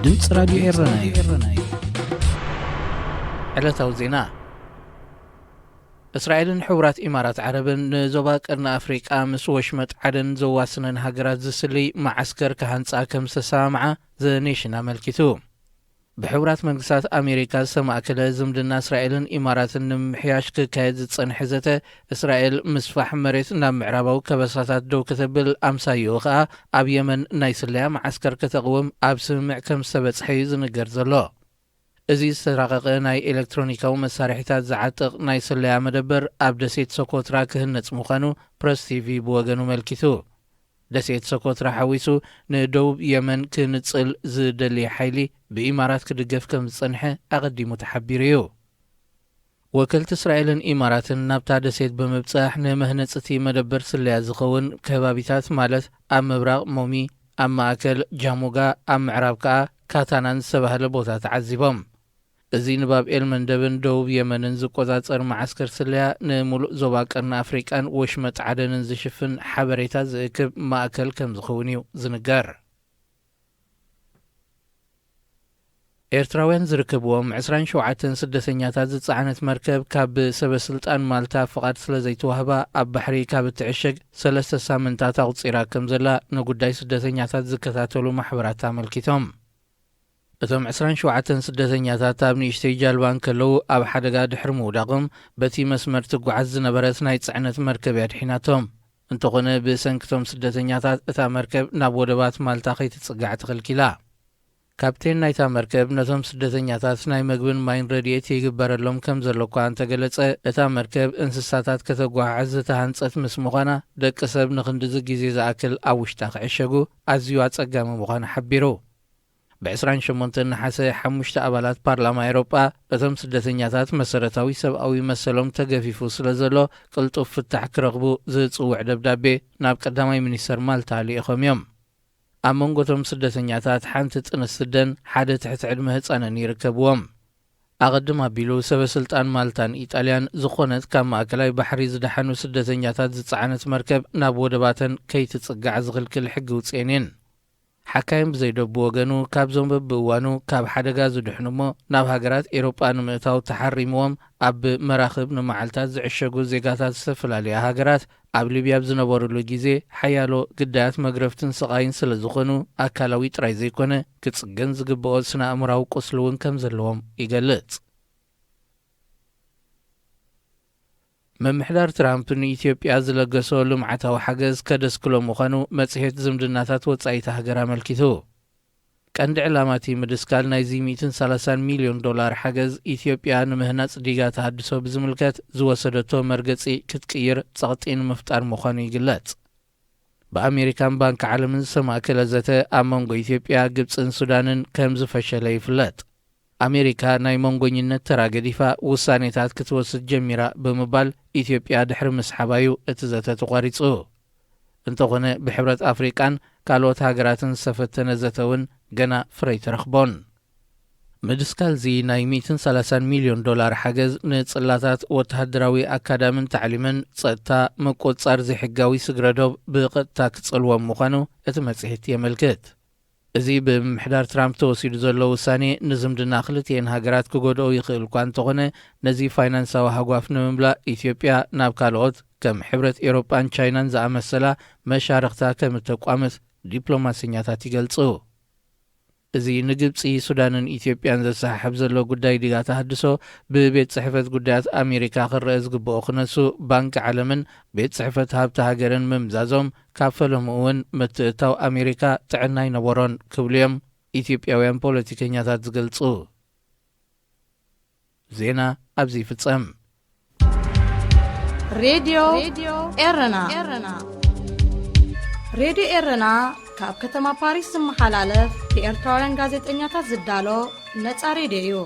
ድምጽ ራዲዮ ኤረናይ ዕለታዊ ዜና እስራኤልን ሕቡራት ኢማራት ዓረብን ንዞባ ቀርኒ አፍሪቃ ምስ ወሽመጥ ዓደን ዘዋስነን ሃገራት ዝስልይ ማዓስከር ካሃንጻ ከም ዝተሰማምዓ ዘኔሽን አመልኪቱ ብሕቡራት መንግስታት አሜሪካ ዝተማእከለ ዝምድና እስራኤልን ኢማራትን ንምሕያሽ ክካየድ ዝጸንሐ ዘተ እስራኤል ምስፋሕ መሬት ናብ ምዕራባዊ ከበሳታት ደው ከተብል ኣምሳዮ ከዓ ኣብ የመን ናይ ስለያ ማዓስከር ከተቕውም ኣብ ስምምዕ ከም ዝተበጽሐ ዝንገር ዘሎ እዚ ዝተራቐቐ ናይ ኤሌክትሮኒካዊ መሳርሒታት ዝዓጥቕ ናይ ስለያ መደበር ኣብ ደሴት ሶኮትራ ክህነጽ ምዃኑ ፕረስ ቲቪ ብወገኑ መልኪቱ ደሴት ሶኮትራ ሓዊሱ ንደቡብ የመን ክንጽል ዝደልየ ሓይሊ ብኢማራት ክድገፍ ከም ዝጸንሐ ኣቐዲሙ ተሓቢሩ እዩ ወከልቲ እስራኤልን ኢማራትን ናብታ ደሴት ብምብጻሕ ንመህነጽቲ መደበር ስለያ ዝኸውን ከባቢታት ማለት ኣብ ምብራቕ ሞሚ ኣብ ማእከል ጃሙጋ ኣብ ምዕራብ ከዓ ካታናን ዝተባህለ ቦታ ተዓዚቦም እዚ ንባብኤል መንደብን ደቡብ የመንን ዝቆጻጸር ማዓስከር ስለያ ንሙሉእ ዞባ ቀርኒ አፍሪቃን ወሽመጥ ዓደንን ዝሽፍን ሓበሬታ ዝእክብ ማእከል ከም ዝኸውን እዩ ዝንገር ኤርትራውያን ዝርከብዎም 27 ስደተኛታት ዝጸዓነት መርከብ ካብ ሰበስልጣን ማልታ ፍቓድ ስለ ዘይተዋህባ ኣብ ባሕሪ ካብ እትዕሸግ 3 ሳምንታት ኣቝጺራ ከም ዘላ ንጉዳይ ስደተኛታት ዝከታተሉ ማሕበራት ኣመልኪቶም እቶም 27 ስደተኛታት ኣብ ንእሽተይ ጃልባን ከለዉ ኣብ ሓደጋ ድሕሪ ምውዳቖም በቲ መስመር ትጓዓዝ ዝነበረት ናይ ጽዕነት መርከብ ያድሒናቶም እንተኾነ ብሰንክቶም ስደተኛታት እታ መርከብ ናብ ወደባት ማልታ ከይትጽጋዕ ተኸልኪላ ካፕቴን ናይታ መርከብ ነቶም ስደተኛታት ናይ መግብን ማይን ረድኤት ይግበረሎም ከም ዘሎ እኳ እንተገለጸ እታ መርከብ እንስሳታት ከተጓዓዝ ዝተሃንጸት ምስ ምዃና ደቂ ሰብ ንኽንድዚ ግዜ ዝኣክል ኣብ ውሽጣ ክዕሸጉ ኣዝዩ ኣጸጋሚ ምዃኑ ሓቢሩ ብ28 ነሓሰ 5 ኣባላት ፓርላማ ኤውሮጳ እቶም ስደተኛታት መሰረታዊ ሰብኣዊ መሰሎም ተገፊፉ ስለ ዘሎ ቅልጡፍ ፍታሕ ክረኽቡ ዝጽውዕ ደብዳቤ ናብ ቀዳማይ ሚኒስተር ማልታ ልኢኾም እዮም ኣብ መንጎቶም ስደተኛታት ሓንቲ ጥንስቲ ደን ሓደ ትሕቲ ዕድመ ህፃንን ይርከብዎም ኣቐድም ኣቢሉ ሰበስልጣን ማልታን ኢጣልያን ዝኾነት ካብ ማእከላይ ባሕሪ ዝደሓኑ ስደተኛታት ዝጸዓነት መርከብ ናብ ወደባተን ከይትጽጋዕ ዝኽልክል ሕጊ ውፅአን ሓካይም ብዘይደቡ ወገኑ ካብዞም በብእዋኑ ካብ ሓደጋ ዝድሕኑ እሞ ናብ ሃገራት ኤውሮጳ ንምእታው ተሓሪምዎም ኣብ መራኽብ ንመዓልታት ዝዕሸጉ ዜጋታት ዝተፈላለያ ሃገራት ኣብ ሊብያ ዝነበሩሉ ግዜ ሓያሎ ግዳያት መግረፍትን ስቓይን ስለ ዝኾኑ ኣካላዊ ጥራይ ዘይኮነ ክጽገን ዝግብኦ ስነ ኣእምራዊ ቁስሊ እውን ከም ዘለዎም ይገልጽ መምሕዳር ትራምፕ ንኢትዮጵያ ዝለገሶ ልምዓታዊ ሓገዝ ከደስክሎ ምዃኑ መጽሔት ዝምድናታት ወጻኢታ ሃገር ኣመልኪቱ ቀንዲ ዕላማቲ ምድስካል ናይዚ $130 ሚልዮን ሓገዝ ኢትዮጵያ ንምህናጽ ዲጋ ተሃድሶ ብዝምልከት ዝወሰደቶ መርገጺ ክትቅይር ጸቕጢ ንምፍጣር ምዃኑ ይግለጽ ብኣሜሪካን ባንኪ ዓለምን ዝተማእከለ ዘተ ኣብ መንጎ ኢትዮጵያ ግብፅን ሱዳንን ከም ዝፈሸለ ይፍለጥ ኣሜሪካ ናይ መንጎኝነት ተራገዲፋ ውሳኔታት ክትወስድ ጀሚራ ብምባል ኢትዮጵያ ድሕሪ ምስሓባዩ እቲ ዘተ ተቋሪጹ እንተኾነ ብሕብረት ኣፍሪቃን ካልኦት ሃገራትን ዝተፈተነ ዘተ እውን ገና ፍረይ ተረኽቦን ምድስካል ዚ ናይ $130 ሚልዮን ሓገዝ ንጽላታት ወተሃደራዊ ኣካዳምን ተዕሊምን ጸጥታ መቆጻር ዘይሕጋዊ ስግረዶብ ብቐጥታ ክጽልዎም ምዃኑ እቲ መጽሔት የመልክት እዚ ብምሕዳር ትራምፕ ተወሲዱ ዘሎ ውሳኔ ንዝምድና ክልቲአን ሃገራት ክጎድኦ ይኽእል እኳ እንተኾነ ነዚ ፋይናንሳዊ ሃጓፍ ንምምላእ ኢትዮጵያ ናብ ካልኦት ከም ሕብረት ኤውሮጳን ቻይናን ዝኣመሰላ መሻርክታ ከም እተቋመት ዲፕሎማስኛታት ይገልጹ እዚ ንግብፂ ሱዳንን ኢትዮጵያን ዘሰሓሕብ ዘሎ ጉዳይ ዲጋ ተሃድሶ ብቤት ጽሕፈት ጉዳያት ኣሜሪካ ክረአ ዝግብኦ ክነሱ ባንኪ ዓለምን ቤት ጽሕፈት ሃብቲ ሃገርን ምምዛዞም ካብ ፈለሙ እውን ምትእታው ኣሜሪካ ጥዕና ይነበሮን ክብሉ እዮም ኢትዮጵያውያን ፖለቲከኛታት ዝገልጹ ዜና ኣብዚ ይፍጸም ሬድዮ ኤረና ሬድዮ ኤረና ካብ ከተማ ፓሪስ ዝመሓላለፍ ብኤርትራውያን ጋዜጠኛታት ዝዳሎ ነፃ ሬድዮ እዩ